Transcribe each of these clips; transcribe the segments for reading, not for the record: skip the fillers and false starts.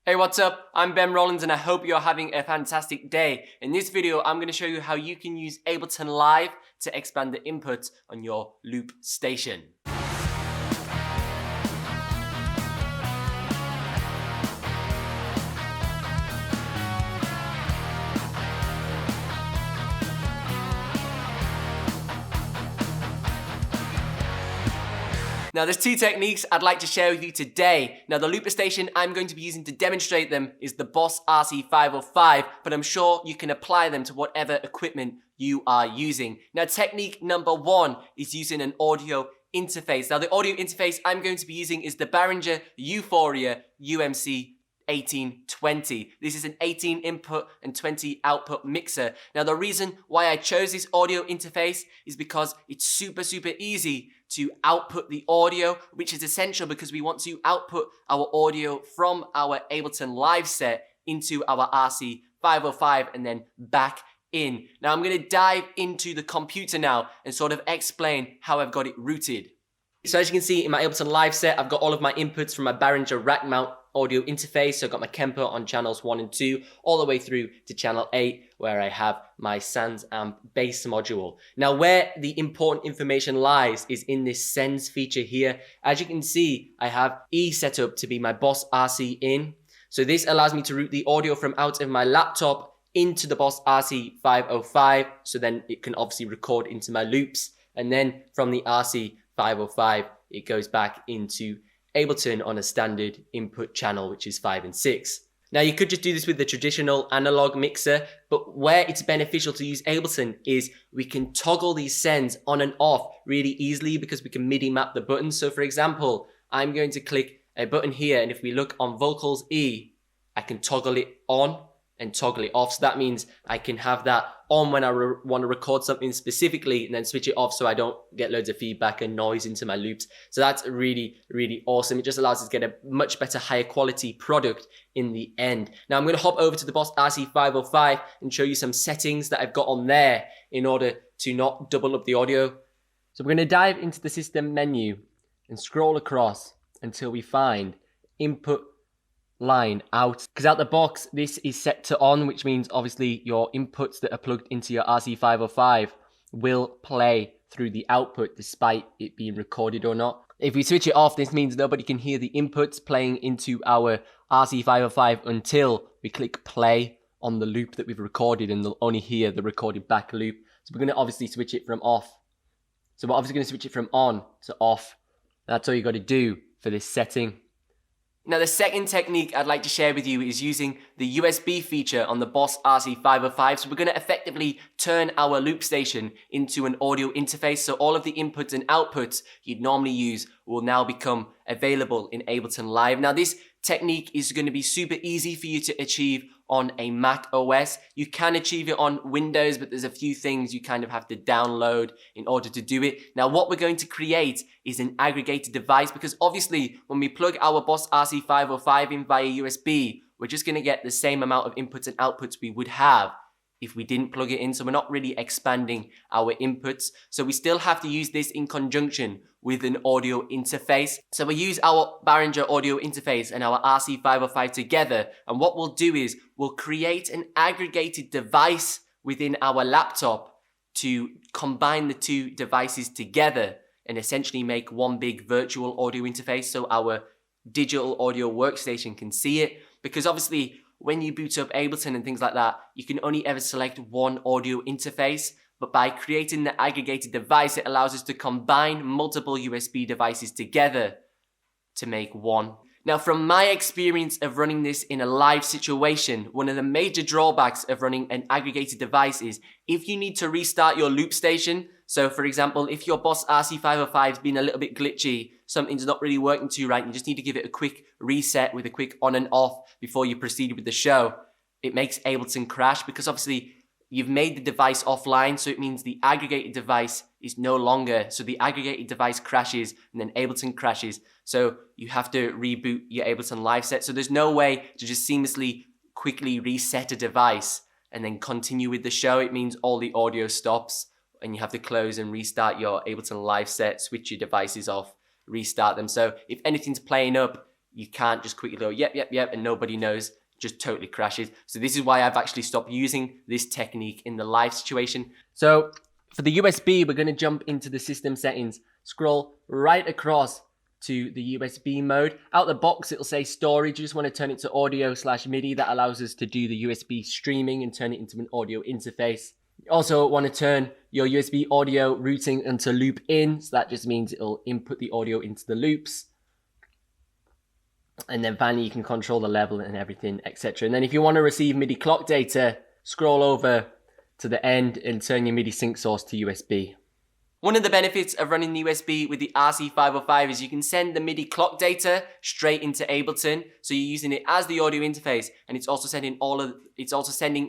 Hey, what's up? I'm Ben Rollins and I hope you're having a fantastic day. In this video, I'm going to show you how you can use Ableton Live to expand the input on your loop station. Now there's two techniques I'd like to share with you today. Now the looper station I'm going to be using to demonstrate them is the Boss RC-505, but I'm sure you can apply them to whatever equipment you are using. Now technique number one is using an audio interface. Now the audio interface I'm going to be using is the Behringer Euphoria UMC 1820. This is an 18 input and 20 output mixer. Now the reason why I chose this audio interface is because it's super easy to output the audio, which is essential because we want to output our audio from our Ableton Live set into our RC-505 and then back in. Now I'm going to dive into the computer now and sort of explain how I've got it routed. So as you can see in my Ableton Live set, I've got all of my inputs from my Behringer rack mount audio interface. So I've got my Kemper on channels 1 and 2 all the way through to channel 8 where I have my Sans Amp bass module. Now where the important information lies is in this sends feature here. As you can see, I have E set up to be my Boss RC in. So this allows me to route the audio from out of my laptop into the Boss RC-505. So then it can obviously record into my loops. And then from the RC-505, it goes back into Ableton on a standard input channel, which is 5 and 6. Now you could just do this with the traditional analog mixer, but where it's beneficial to use Ableton is we can toggle these sends on and off really easily because we can MIDI map the buttons. So for example, I'm going to click a button here, and if we look on vocals E, I can toggle it on and toggle it off. So that means I can have that on when I want to record something specifically and then switch it off so I don't get loads of feedback and noise into my loops. So that's really awesome. It just allows us to get a much better, higher quality product in the end. Now I'm going to hop over to the Boss RC-505 and show you some settings that I've got on there in order to not double up the audio. So we're going to dive into the system menu and scroll across until we find input line out, because out the box this is set to on, which means obviously your inputs that are plugged into your RC-505 will play through the output despite it being recorded or not. If we switch it off, this means nobody can hear the inputs playing into our RC-505 until we click play on the loop that we've recorded, and they'll only hear the recorded back loop. So we're going to obviously switch it from off. So we're obviously going to switch it from on to off. That's all you got to do for this setting. Now the second technique I'd like to share with you is using the USB feature on the Boss RC-505. So we're going to effectively turn our loop station into an audio interface. So all of the inputs and outputs you'd normally use will now become available in Ableton Live. Now this technique is going to be super easy for you to achieve on a Mac OS. You can achieve it on Windows, but there's a few things you kind of have to download in order to do it. Now what we're going to create is an aggregated device, because obviously when we plug our Boss RC-505 in via USB, we're just going to get the same amount of inputs and outputs we would have if we didn't plug it in. So we're not really expanding our inputs. So we still have to use this in conjunction with an audio interface. So we use our Behringer audio interface and our RC-505 together. And what we'll do is we'll create an aggregated device within our laptop to combine the two devices together and essentially make one big virtual audio interface so our digital audio workstation can see it. Because obviously when you boot up Ableton and things like that, you can only ever select one audio interface. But by creating the aggregated device, it allows us to combine multiple USB devices together to make one. Now, from my experience of running this in a live situation, one of the major drawbacks of running an aggregated device is if you need to restart your loop station. So for example, if your Boss RC-505 has been a little bit glitchy, something's not really working too right, you just need to give it a quick reset with a quick on and off before you proceed with the show. It makes Ableton crash because obviously you've made the device offline, so it means the aggregated device is no longer. So the aggregated device crashes and then Ableton crashes. So you have to reboot your Ableton Live set. So there's no way to just seamlessly quickly reset a device and then continue with the show. It means all the audio stops and you have to close and restart your Ableton Live set, switch your devices off, restart them. So if anything's playing up, you can't just quickly go, yep, and nobody knows. Just totally crashes. So this is why I've actually stopped using this technique in the live situation. So for the USB, we're going to jump into the system settings, scroll right across to the USB mode. Out the box, it'll say storage. You just want to turn it to audio/MIDI. That allows us to do the USB streaming and turn it into an audio interface. You also want to turn your USB audio routing into loop in. So that just means it'll input the audio into the loops. And then finally, you can control the level and everything, etc. And then if you want to receive MIDI clock data, scroll over to the end and turn your MIDI sync source to USB. One of the benefits of running the USB with the RC-505 is you can send the MIDI clock data straight into Ableton. So you're using it as the audio interface, and it's also sending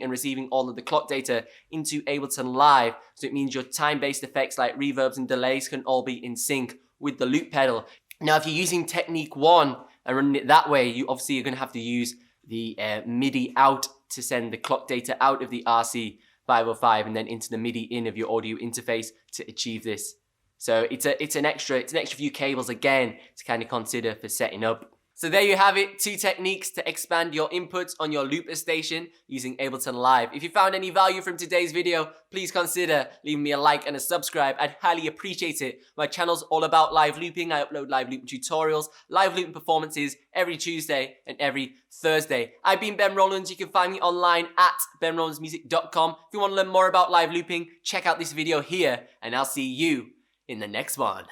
and receiving all of the clock data into Ableton Live. So it means your time-based effects like reverbs and delays can all be in sync with the loop pedal. Now, if you're using Technique 1 and running it that way, you're going to have to use the MIDI out to send the clock data out of the RC-505 and then into the MIDI in of your audio interface to achieve this. So it's an extra few cables again to kind of consider for setting up. So there you have it, 2 techniques to expand your inputs on your looper station using Ableton Live. If you found any value from today's video, please consider leaving me a like and a subscribe. I'd highly appreciate it. My channel's all about live looping. I upload live looping tutorials, live looping performances every Tuesday and every Thursday. I've been Ben Rowlands. You can find me online at benrowlandsmusic.com. If you want to learn more about live looping, check out this video here, and I'll see you in the next one.